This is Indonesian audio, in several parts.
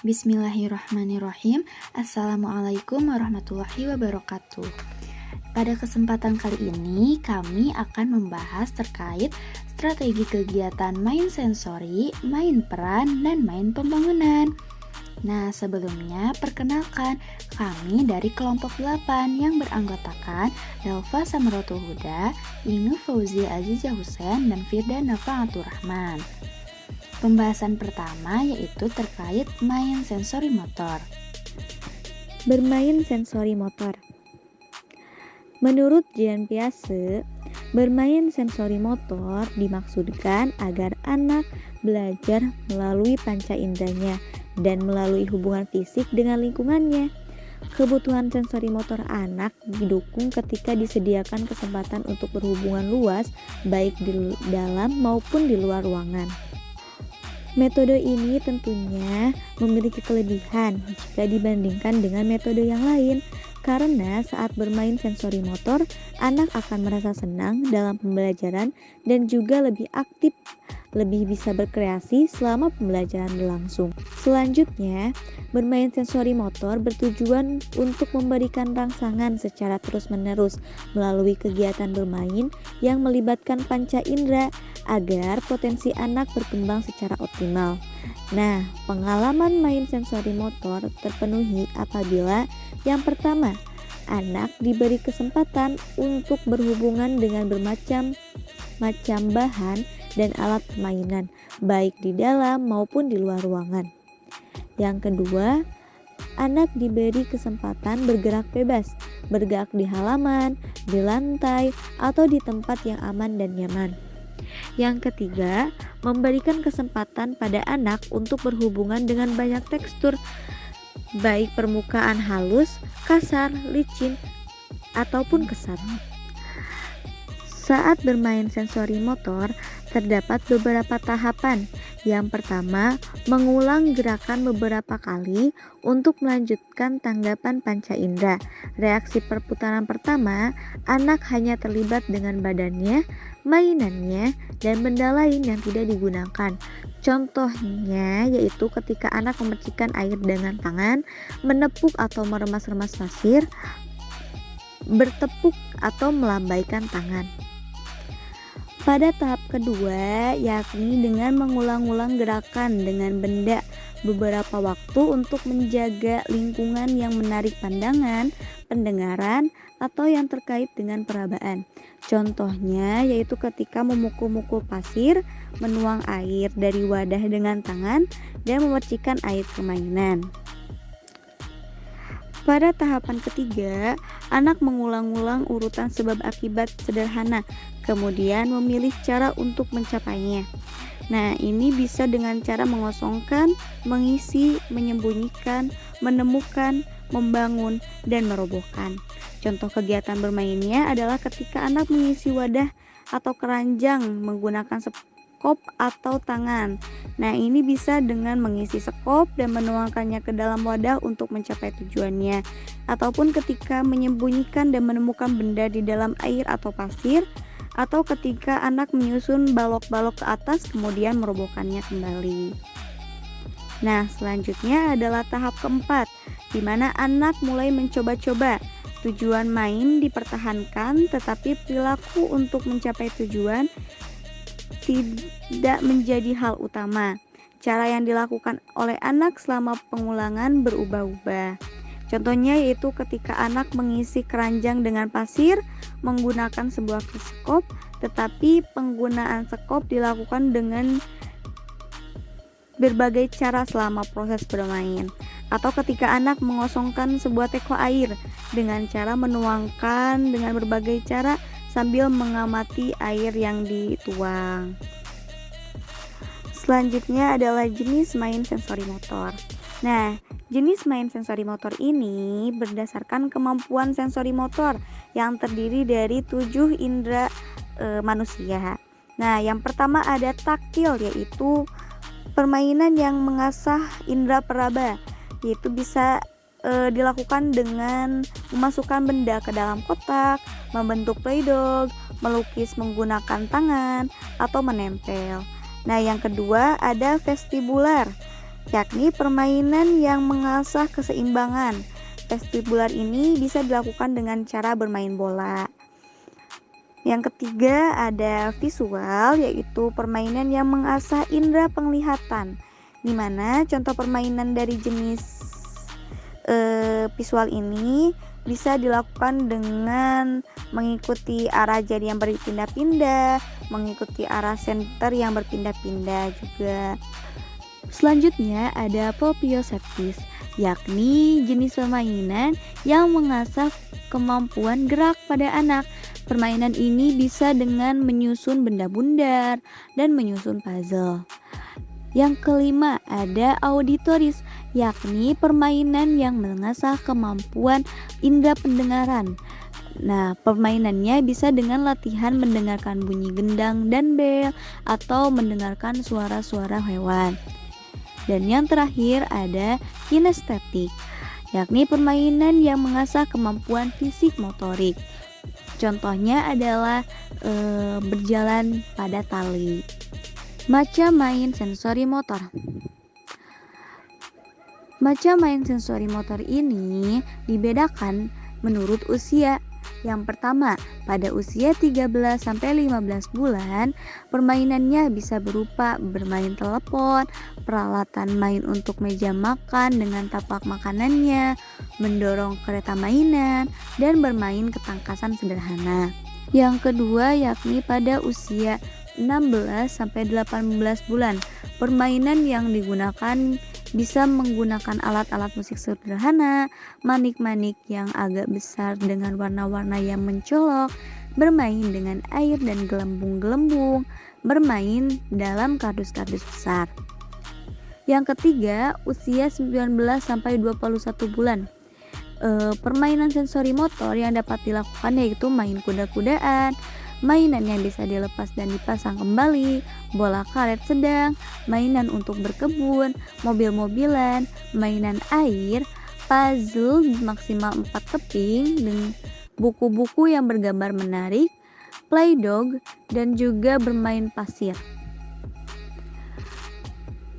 Bismillahirrahmanirrahim. Assalamualaikum warahmatullahi wabarakatuh. Pada kesempatan kali ini, kami akan membahas terkait strategi kegiatan main sensori, main peran, dan main pembangunan. Nah, sebelumnya perkenalkan, kami dari kelompok 8 yang beranggotakan Delva Samratul Huda, Inge Fauzia Azizah Hussein, dan Firda Nafa'atur Rahman. Pembahasan pertama yaitu terkait main sensori motor. Bermain sensori motor. Menurut Jean Piaget, bermain sensori motor dimaksudkan agar anak belajar melalui panca inderanya dan melalui hubungan fisik dengan lingkungannya. Kebutuhan sensori motor anak didukung ketika disediakan kesempatan untuk berhubungan luas, baik di dalam maupun di luar ruangan. Metode ini tentunya memiliki kelebihan jika dibandingkan dengan metode yang lain, karena saat bermain sensori motor, anak akan merasa senang dalam pembelajaran dan juga lebih aktif, lebih bisa berkreasi selama pembelajaran berlangsung. Selanjutnya, bermain sensori motor bertujuan untuk memberikan rangsangan secara terus-menerus melalui kegiatan bermain yang melibatkan panca indera agar potensi anak berkembang secara optimal. Nah, pengalaman main sensori motor terpenuhi apabila yang pertama, anak diberi kesempatan untuk berhubungan dengan bermacam-macam bahan dan alat permainan, baik di dalam maupun di luar ruangan. Yang kedua, anak diberi kesempatan bergerak bebas, bergerak di halaman, di lantai, atau di tempat yang aman dan nyaman. Yang ketiga, memberikan kesempatan pada anak untuk berhubungan dengan banyak tekstur, baik permukaan halus, kasar, licin, ataupun kesat. Saat bermain sensori motor, terdapat beberapa tahapan. Yang pertama, mengulang gerakan beberapa kali untuk melanjutkan tanggapan panca indera. Reaksi perputaran pertama, anak hanya terlibat dengan badannya, mainannya, dan benda lain yang tidak digunakan. Contohnya yaitu ketika anak memercikkan air dengan tangan, menepuk atau meremas-remas pasir, bertepuk atau melambaikan tangan. Pada tahap kedua, yakni dengan mengulang-ulang gerakan dengan benda beberapa waktu untuk menjaga lingkungan yang menarik pandangan, pendengaran, atau yang terkait dengan perabaan. Contohnya yaitu ketika memukul-mukul pasir, menuang air dari wadah dengan tangan, dan memercikkan air ke mainan. Pada tahapan ketiga, anak mengulang-ulang urutan sebab akibat sederhana, kemudian memilih cara untuk mencapainya. Nah, ini bisa dengan cara mengosongkan, mengisi, menyembunyikan, menemukan, membangun, dan merobohkan. Contoh kegiatan bermainnya adalah ketika anak mengisi wadah atau keranjang menggunakan sekop atau tangan. Nah, ini bisa dengan mengisi sekop dan menuangkannya ke dalam wadah untuk mencapai tujuannya, ataupun ketika menyembunyikan dan menemukan benda di dalam air atau pasir, atau ketika anak menyusun balok-balok ke atas kemudian merobohkannya kembali. Nah, selanjutnya adalah tahap keempat, di mana anak mulai mencoba-coba. Tujuan main dipertahankan, tetapi perilaku untuk mencapai tujuan tidak menjadi hal utama. Cara yang dilakukan oleh anak selama pengulangan berubah-ubah. Contohnya yaitu ketika anak mengisi keranjang dengan pasir menggunakan sebuah sekop, tetapi penggunaan sekop dilakukan dengan berbagai cara selama proses bermain. Atau ketika anak mengosongkan sebuah teko air dengan cara menuangkan dengan berbagai cara sambil mengamati air yang dituang. Selanjutnya adalah jenis main sensori motor. Nah, jenis main sensori motor ini berdasarkan kemampuan sensori motor yang terdiri dari 7 indera manusia. Nah, yang pertama ada taktil, yaitu permainan yang mengasah indera peraba, yaitu bisa dilakukan dengan memasukkan benda ke dalam kotak, membentuk play-doh, melukis menggunakan tangan, atau menempel. Nah, yang kedua ada vestibular. yakni permainan yang mengasah keseimbangan. Vestibular ini bisa dilakukan dengan cara bermain bola. Yang ketiga ada visual, yaitu permainan yang mengasah indera penglihatan, di mana contoh permainan dari jenis visual ini bisa dilakukan dengan mengikuti arah jari yang berpindah-pindah, mengikuti arah senter yang berpindah-pindah juga. Selanjutnya ada proprioceptis, yakni jenis permainan yang mengasah kemampuan gerak pada anak. Permainan ini bisa dengan menyusun benda bundar dan menyusun puzzle. Yang kelima ada auditoris, yakni permainan yang mengasah kemampuan indera pendengaran. Nah, permainannya bisa dengan latihan mendengarkan bunyi gendang dan bel atau mendengarkan suara-suara hewan. Dan yang terakhir ada kinestetik, yakni permainan yang mengasah kemampuan fisik motorik. Contohnya adalah berjalan pada tali. Macam main sensori motor. Macam main sensori motor ini dibedakan menurut usia. Yang pertama, pada usia 13-15 bulan, permainannya bisa berupa bermain telepon, peralatan main untuk meja makan dengan tapak makanannya, mendorong kereta mainan, dan bermain ketangkasan sederhana. Yang kedua yakni pada usia 16-18 bulan, permainan yang digunakan bisa menggunakan alat-alat musik sederhana, manik-manik yang agak besar dengan warna-warna yang mencolok, bermain dengan air dan gelembung-gelembung, bermain dalam kardus-kardus besar. Yang ketiga, usia 19-21 bulan. Permainan sensori motor yang dapat dilakukan yaitu main kuda-kudaan, mainan yang bisa dilepas dan dipasang kembali, bola karet sedang, mainan untuk berkebun, mobil-mobilan, mainan air, puzzle maksimal 4 keping, dan buku-buku yang bergambar menarik, play dog, dan juga bermain pasir.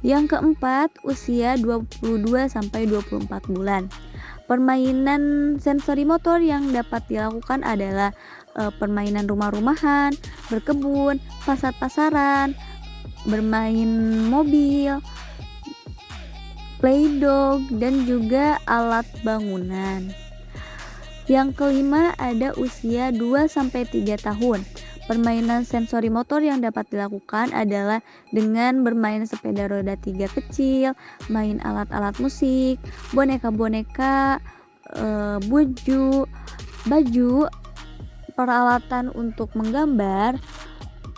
Yang keempat, usia 22-24 bulan. Permainan sensori motor yang dapat dilakukan adalah permainan rumah-rumahan, berkebun, pasar-pasaran, bermain mobil, play dog, dan juga alat bangunan. Yang kelima ada usia 2-3 tahun. Permainan sensori motor yang dapat dilakukan adalah dengan bermain sepeda roda 3 kecil, main alat-alat musik, boneka-boneka, baju, peralatan untuk menggambar,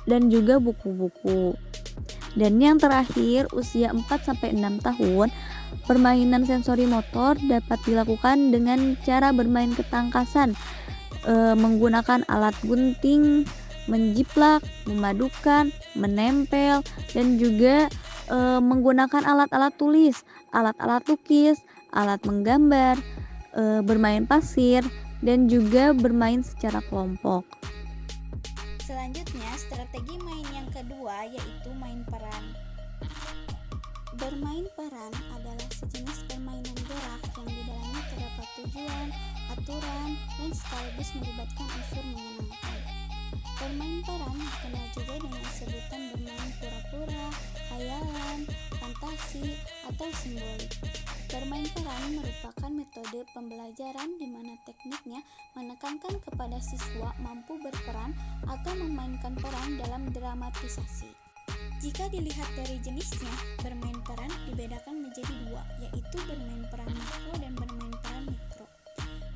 dan juga buku-buku. Dan yang terakhir, usia 4-6 tahun, permainan sensori motor dapat dilakukan dengan cara bermain ketangkasan, menggunakan alat gunting, menjiplak, memadukan, menempel, dan juga menggunakan alat-alat tulis, alat-alat lukis, alat menggambar, bermain pasir, dan juga bermain secara kelompok. Selanjutnya, strategi main yang kedua yaitu main peran. Bermain peran adalah sejenis permainan gerak yang di dalamnya terdapat tujuan, aturan, dan sekaligus melibatkan unsur menyenangkan. Bermain peran dikenal juga dengan sebutan bermain pura-pura, khayalan, fantasi, atau simbolik. Bermain peran merupakan metode pembelajaran di mana tekniknya menekankan kepada siswa mampu berperan atau memainkan peran dalam dramatisasi. Jika dilihat dari jenisnya, bermain peran dibedakan menjadi dua, yaitu bermain peran makro dan bermain peran mikro.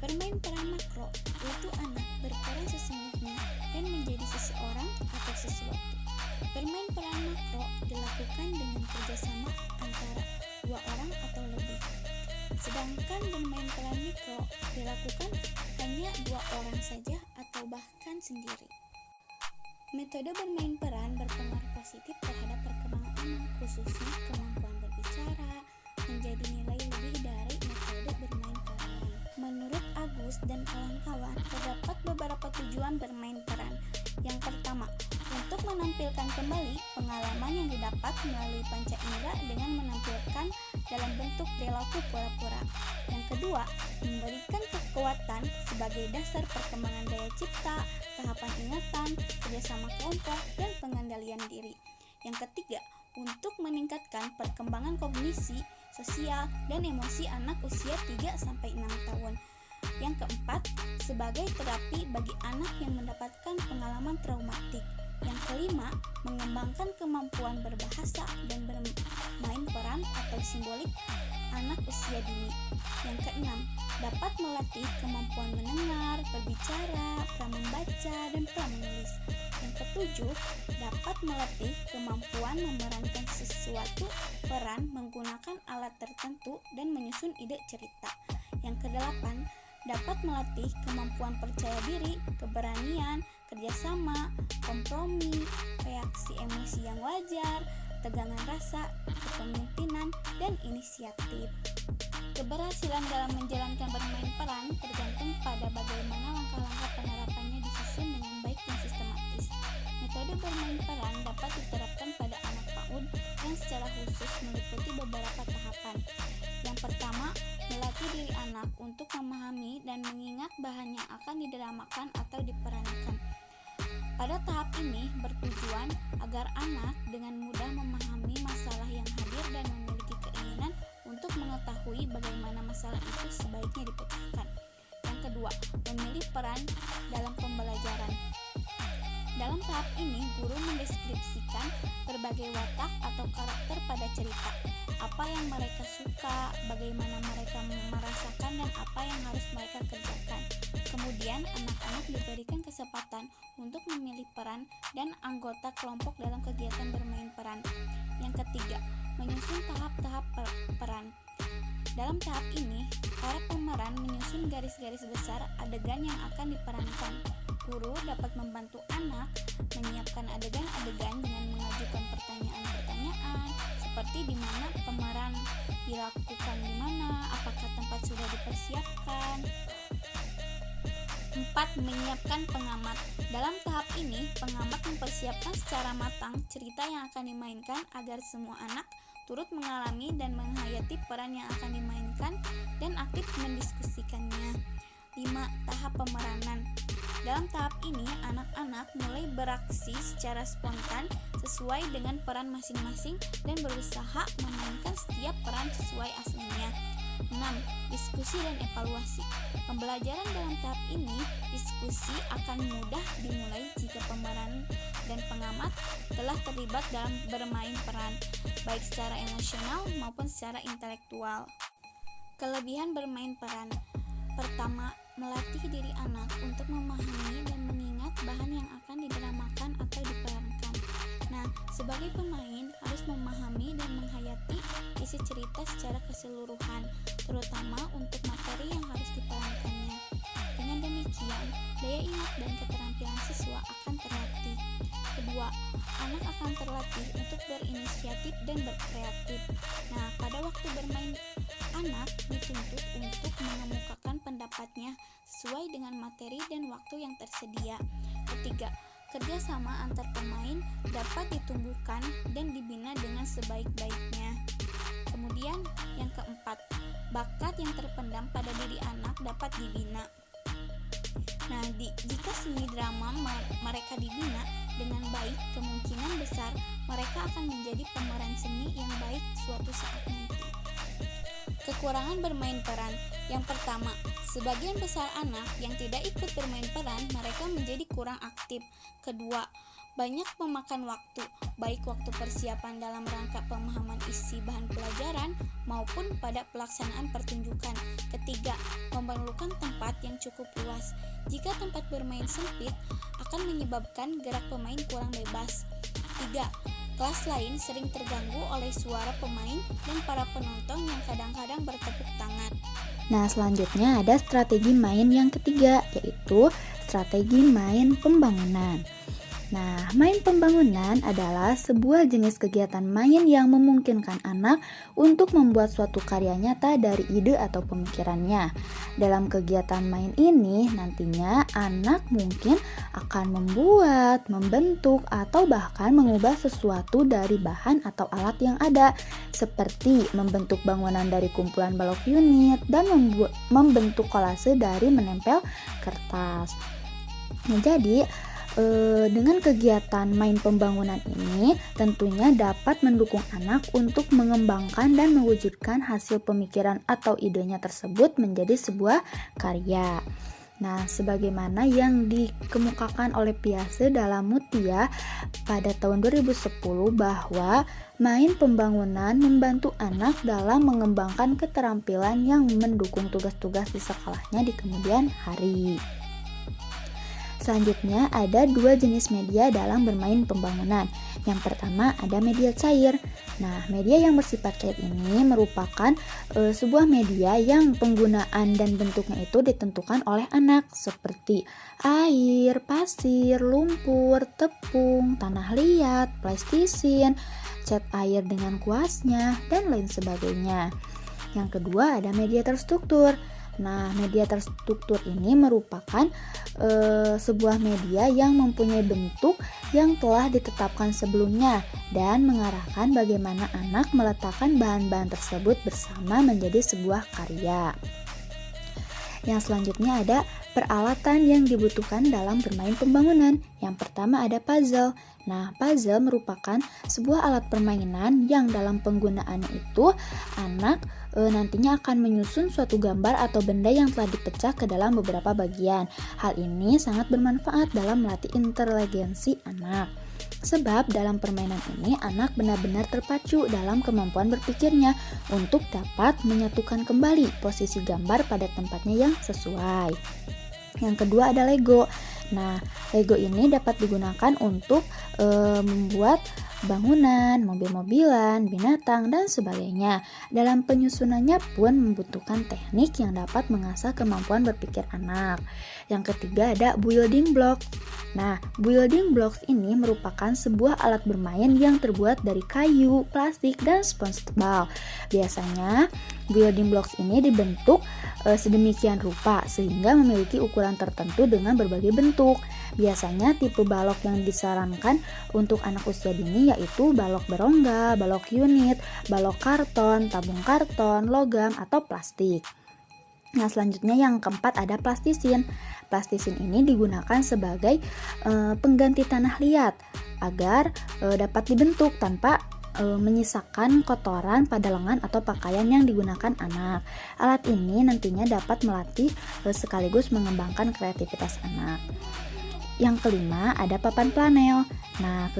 Bermain peran makro yaitu anak berperan sesungguhnya dan menjadi seseorang atau sesuatu. Bermain peran makro dilakukan dengan kerjasama antara dua orang atau lebih. Sedangkan bermain peran mikro dilakukan hanya dua orang saja atau bahkan sendiri. Metode bermain peran berpengaruh positif terhadap perkembangan anak, khususnya kemampuan berbicara, menjadi nilai lebih dari metode bermain peran. Menurut Agus dan kawan-kawan, terdapat beberapa tujuan bermain peran. Yang pertama, untuk menampilkan kembali pengalaman yang didapat melalui panca indera dengan menampilkan dalam bentuk perilaku pura-pura. Yang kedua, memberikan kekuatan sebagai dasar perkembangan daya cipta, tahapan ingatan, kerjasama kelompok, dan pengendalian diri. Yang ketiga, untuk meningkatkan perkembangan kognisi, sosial, dan emosi anak usia 3-6 tahun. Yang keempat, sebagai terapi bagi anak yang mendapatkan pengalaman traumatik. Yang kelima, mengembangkan kemampuan berbahasa dan bermain peran atau simbolik anak usia dini. Yang keenam, dapat melatih kemampuan mendengar, berbicara, pramembaca, dan pramenulis. Yang ketujuh, dapat melatih kemampuan memerankan sesuatu peran menggunakan alat tertentu dan menyusun ide cerita. Yang kedelapan, dapat melatih kemampuan percaya diri, keberanian, kerjasama, kompromi, reaksi emosi yang wajar, tegangan rasa, kepemimpinan, dan inisiatif. Keberhasilan dalam menjalankan bermain peran tergantung pada bagaimana langkah-langkah penerapannya disusun dengan baik dan sistematis. Metode bermain peran dapat diterapkan pada anak PAUD yang secara khusus meliputi beberapa tahapan. Yang pertama, melatih diri anak untuk memahami dan mengingat bahan yang akan didramakan atau diperankan. Pada tahap ini bertujuan agar anak dengan mudah memahami masalah yang hadir dan memiliki keinginan untuk mengetahui bagaimana masalah itu sebaiknya dipecahkan. Yang kedua, memilih peran dalam pembelajaran. Dalam tahap ini, guru mendeskripsikan berbagai watak atau karakter pada cerita, apa yang mereka suka, bagaimana mereka merasakan, dan apa yang harus mereka kerjakan. Kemudian, anak-anak diberikan kesempatan untuk memilih peran dan anggota kelompok dalam kegiatan bermain peran. Yang ketiga, menyusun tahap-tahap peran. Dalam tahap ini, para pemeran menyusun garis-garis besar adegan yang akan diperankan. Guru dapat membantu anak menyiapkan adegan-adegan dengan mengajukan pertanyaan-pertanyaan seperti di mana pemeran dilakukan di mana, apakah tempat sudah dipersiapkan. 4. Menyiapkan pengamat. Dalam tahap ini, pengamat mempersiapkan secara matang cerita yang akan dimainkan agar semua anak turut mengalami dan menghayati peran yang akan dimainkan dan aktif mendiskusikannya. 5. Tahap pemeranan. Dalam tahap ini, anak-anak mulai beraksi secara spontan sesuai dengan peran masing-masing dan berusaha memainkan setiap peran sesuai aslinya. 6. Diskusi dan evaluasi. Pembelajaran dalam tahap ini, diskusi akan mudah dimulai jika pemeran dan pengamat telah terlibat dalam bermain peran, baik secara emosional maupun secara intelektual. Kelebihan bermain peran. Pertama, melatih diri anak untuk memahami dan mengingat bahan yang akan didramakan atau diperankan. Nah, sebagai pemain harus memahami dan menghayati isi cerita secara keseluruhan, terutama untuk materi yang harus diperankannya. Dengan demikian, daya ingat dan keterampilan siswa akan terlatih. Kedua, anak akan terlatih untuk berinisiatif dan berkreatif. Nah, pada waktu bermain, anak dituntut untuk mengemukakan pendapatnya sesuai dengan materi dan waktu yang tersedia. Ketiga, kerjasama antar pemain dapat ditumbuhkan dan dibina dengan sebaik-baiknya. Kemudian, yang keempat, bakat yang terpendam pada diri anak dapat dibina. Nah, jika seni drama mereka dibina dengan baik, kemungkinan besar mereka akan menjadi pemeran seni yang baik suatu saat nanti. Kekurangan bermain peran. Yang pertama, sebagian besar anak yang tidak ikut bermain peran, mereka menjadi kurang aktif. Kedua, banyak memakan waktu, baik waktu persiapan dalam rangka pemahaman isi bahan pelajaran maupun pada pelaksanaan pertunjukan. Ketiga, memerlukan tempat yang cukup luas. Jika tempat bermain sempit, akan menyebabkan gerak pemain kurang bebas. 3. Kelas lain sering terganggu oleh suara pemain dan para penonton yang kadang-kadang bertepuk tangan. Nah, selanjutnya ada strategi main yang ketiga, yaitu strategi main pembangunan. Nah, main pembangunan adalah sebuah jenis kegiatan main yang memungkinkan anak untuk membuat suatu karya nyata dari ide atau pemikirannya. Dalam kegiatan main ini, nantinya anak mungkin akan membuat, membentuk, atau bahkan mengubah sesuatu dari bahan atau alat yang ada, seperti membentuk bangunan dari kumpulan balok unit dan membentuk kolase dari menempel kertas. Nah, jadi dengan kegiatan main pembangunan ini tentunya dapat mendukung anak untuk mengembangkan dan mewujudkan hasil pemikiran atau idenya tersebut menjadi sebuah karya. Nah, sebagaimana yang dikemukakan oleh Piaget dalam Mutia pada tahun 2010 bahwa main pembangunan membantu anak dalam mengembangkan keterampilan yang mendukung tugas-tugas di sekolahnya di kemudian hari. Selanjutnya ada dua jenis media dalam bermain pembangunan. Yang pertama ada media cair. Nah, media yang bersifat cair ini merupakan sebuah media yang penggunaan dan bentuknya itu ditentukan oleh anak, seperti air, pasir, lumpur, tepung, tanah liat, plastisin, cat air dengan kuasnya, dan lain sebagainya. Yang kedua ada media terstruktur. Nah, media terstruktur ini merupakan sebuah media yang mempunyai bentuk yang telah ditetapkan sebelumnya dan mengarahkan bagaimana anak meletakkan bahan-bahan tersebut bersama menjadi sebuah karya. Yang selanjutnya ada peralatan yang dibutuhkan dalam bermain pembangunan. Yang pertama ada puzzle. Nah, puzzle merupakan sebuah alat permainan yang dalam penggunaannya itu anak nantinya akan menyusun suatu gambar atau benda yang telah dipecah ke dalam beberapa bagian. Hal ini sangat bermanfaat dalam melatih inteligensi anak. Sebab dalam permainan ini anak benar-benar terpacu dalam kemampuan berpikirnya untuk dapat menyatukan kembali posisi gambar pada tempatnya yang sesuai. Yang kedua ada Lego. Nah, Lego ini dapat digunakan untuk membuat bangunan, mobil-mobilan, binatang, dan sebagainya. Dalam penyusunannya pun membutuhkan teknik yang dapat mengasah kemampuan berpikir anak. Yang ketiga ada building block. Nah, building blocks ini merupakan sebuah alat bermain yang terbuat dari kayu, plastik, dan spons tebal. Biasanya, building blocks ini dibentuk sedemikian rupa sehingga memiliki ukuran tertentu dengan berbagai bentuk. Biasanya tipe balok yang disarankan untuk anak usia dini yaitu balok berongga, balok unit, balok karton, tabung karton, logam, atau plastik. Nah, selanjutnya yang keempat ada plastisin. Plastisin ini digunakan sebagai pengganti tanah liat agar dapat dibentuk tanpa menyisakan kotoran pada lengan atau pakaian yang digunakan anak. Alat ini nantinya dapat melatih sekaligus mengembangkan kreativitas anak. Yang kelima ada papan planel. Nah,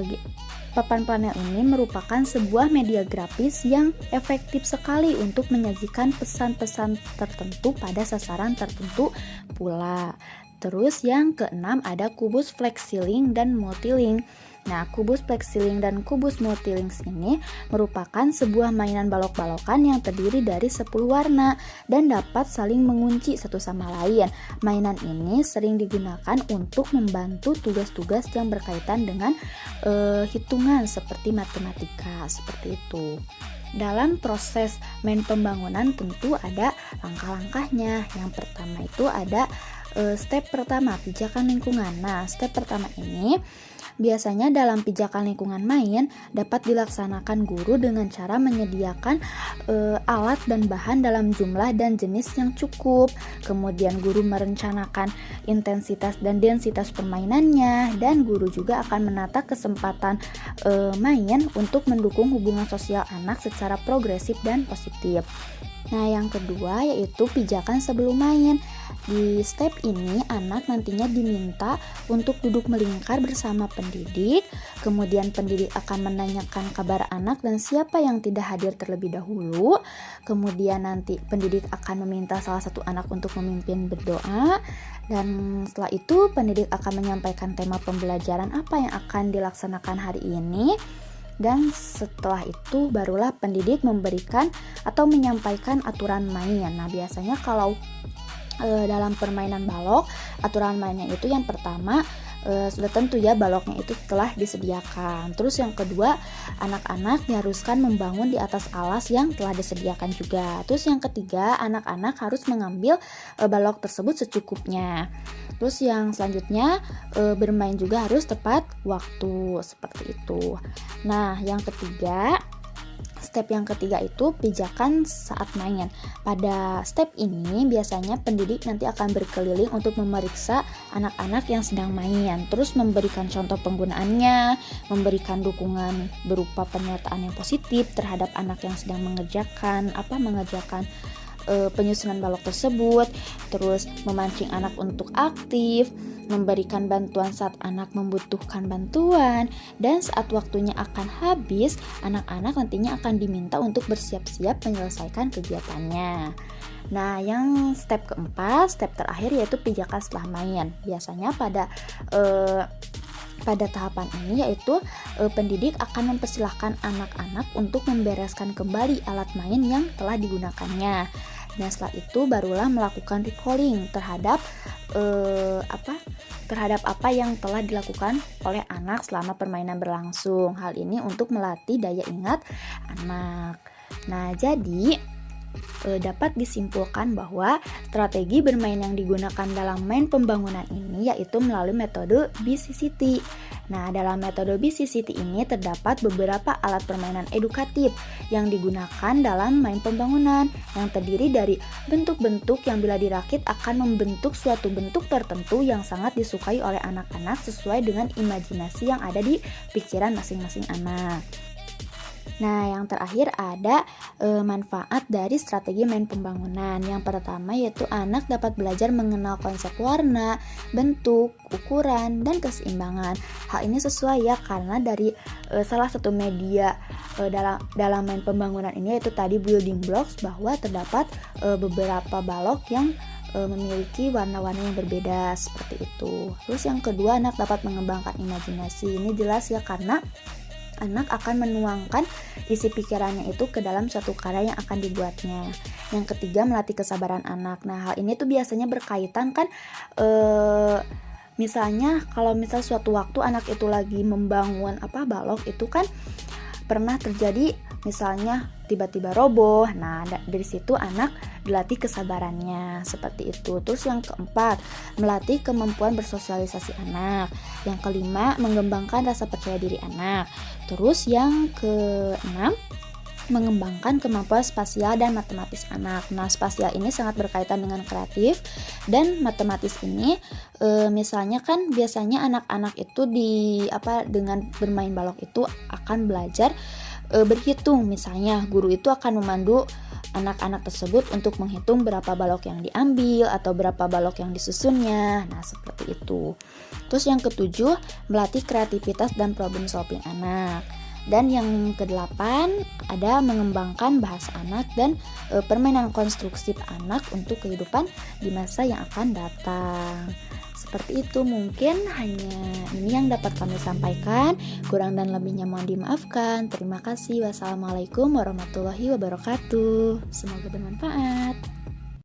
papan planel ini merupakan sebuah media grafis yang efektif sekali untuk menyajikan pesan-pesan tertentu pada sasaran tertentu pula. Terus yang keenam ada kubus flexilink dan multilink. Nah, kubus flexilink dan kubus multilink ini merupakan sebuah mainan balok-balokan yang terdiri dari 10 warna dan dapat saling mengunci satu sama lain. Mainan ini sering digunakan untuk membantu tugas-tugas yang berkaitan dengan hitungan seperti matematika, seperti itu. Dalam proses main pembangunan tentu ada langkah-langkahnya. Yang pertama itu ada step pertama, pijakan lingkungan. Nah, step pertama ini biasanya dalam pijakan lingkungan main dapat dilaksanakan guru dengan cara menyediakan alat dan bahan dalam jumlah dan jenis yang cukup. Kemudian guru merencanakan intensitas dan densitas permainannya, dan guru juga akan menata kesempatan main untuk mendukung hubungan sosial anak secara progresif dan positif. Nah, yang kedua yaitu pijakan sebelum main. Di step ini anak nantinya diminta untuk duduk melingkar bersama pendidik. Kemudian pendidik akan menanyakan kabar anak dan siapa yang tidak hadir terlebih dahulu. Kemudian nanti pendidik akan meminta salah satu anak untuk memimpin berdoa. Dan setelah itu pendidik akan menyampaikan tema pembelajaran apa yang akan dilaksanakan hari ini. Dan setelah itu barulah pendidik memberikan atau menyampaikan aturan main. Nah, biasanya kalau dalam permainan balok, aturan mainnya itu yang pertama sudah tentu ya baloknya itu telah disediakan. Terus yang kedua, anak-anak diharuskan membangun di atas alas yang telah disediakan juga. Terus yang ketiga, anak-anak harus mengambil balok tersebut secukupnya. Terus yang selanjutnya, bermain juga harus tepat waktu, seperti itu. Nah, step yang ketiga itu pijakan saat main. Pada step ini biasanya pendidik nanti akan berkeliling untuk memeriksa anak-anak yang sedang main, terus memberikan contoh penggunaannya, memberikan dukungan berupa pernyataan yang positif terhadap anak yang sedang mengerjakan penyusunan balok tersebut, terus memancing anak untuk aktif, memberikan bantuan saat anak membutuhkan bantuan, dan saat waktunya akan habis, anak-anak nantinya akan diminta untuk bersiap-siap menyelesaikan kegiatannya. Nah, yang step keempat, step terakhir yaitu pijakan setelah main. Biasanya pada tahapan ini yaitu pendidik akan mempersilahkan anak-anak untuk membereskan kembali alat main yang telah digunakannya. Nah, setelah itu barulah melakukan recalling terhadap apa yang telah dilakukan oleh anak selama permainan berlangsung. Hal ini untuk melatih daya ingat anak. Nah, jadi dapat disimpulkan bahwa strategi bermain yang digunakan dalam main pembangunan ini yaitu melalui metode BCCT. Nah, dalam metode BCCT ini terdapat beberapa alat permainan edukatif yang digunakan dalam main pembangunan yang terdiri dari bentuk-bentuk yang bila dirakit akan membentuk suatu bentuk tertentu yang sangat disukai oleh anak-anak sesuai dengan imajinasi yang ada di pikiran masing-masing anak. Nah, yang terakhir ada manfaat dari strategi main pembangunan. Yang pertama yaitu anak dapat belajar mengenal konsep warna, bentuk, ukuran, dan keseimbangan. Hal ini sesuai ya karena dari salah satu media dalam main pembangunan ini yaitu tadi building blocks, bahwa terdapat beberapa balok yang memiliki warna-warna yang berbeda seperti itu. Terus yang kedua, anak dapat mengembangkan imajinasi. Ini jelas ya karena anak akan menuangkan isi pikirannya itu ke dalam suatu karya yang akan dibuatnya. Yang ketiga, melatih kesabaran anak. Nah, hal ini tuh biasanya berkaitan kan misalnya kalau suatu waktu anak itu lagi membangun balok itu kan pernah terjadi misalnya tiba-tiba roboh. Nah, dari situ anak dilatih kesabarannya seperti itu. Terus yang keempat, melatih kemampuan bersosialisasi anak. Yang kelima, mengembangkan rasa percaya diri anak. Terus yang keenam, mengembangkan kemampuan spasial dan matematis anak. Nah, spasial ini sangat berkaitan dengan kreatif, dan matematis ini misalnya kan biasanya anak-anak itu dengan bermain balok itu akan belajar berhitung. Misalnya guru itu akan memandu anak-anak tersebut untuk menghitung berapa balok yang diambil atau berapa balok yang disusunnya. Nah, seperti itu. Terus yang ketujuh, melatih kreativitas dan problem solving anak. Dan yang kedelapan, ada mengembangkan bahasa anak dan permainan konstruksi anak untuk kehidupan di masa yang akan datang. Seperti itu, mungkin hanya ini yang dapat kami sampaikan. Kurang dan lebihnya mohon dimaafkan. Terima kasih. Wassalamualaikum warahmatullahi wabarakatuh. Semoga bermanfaat.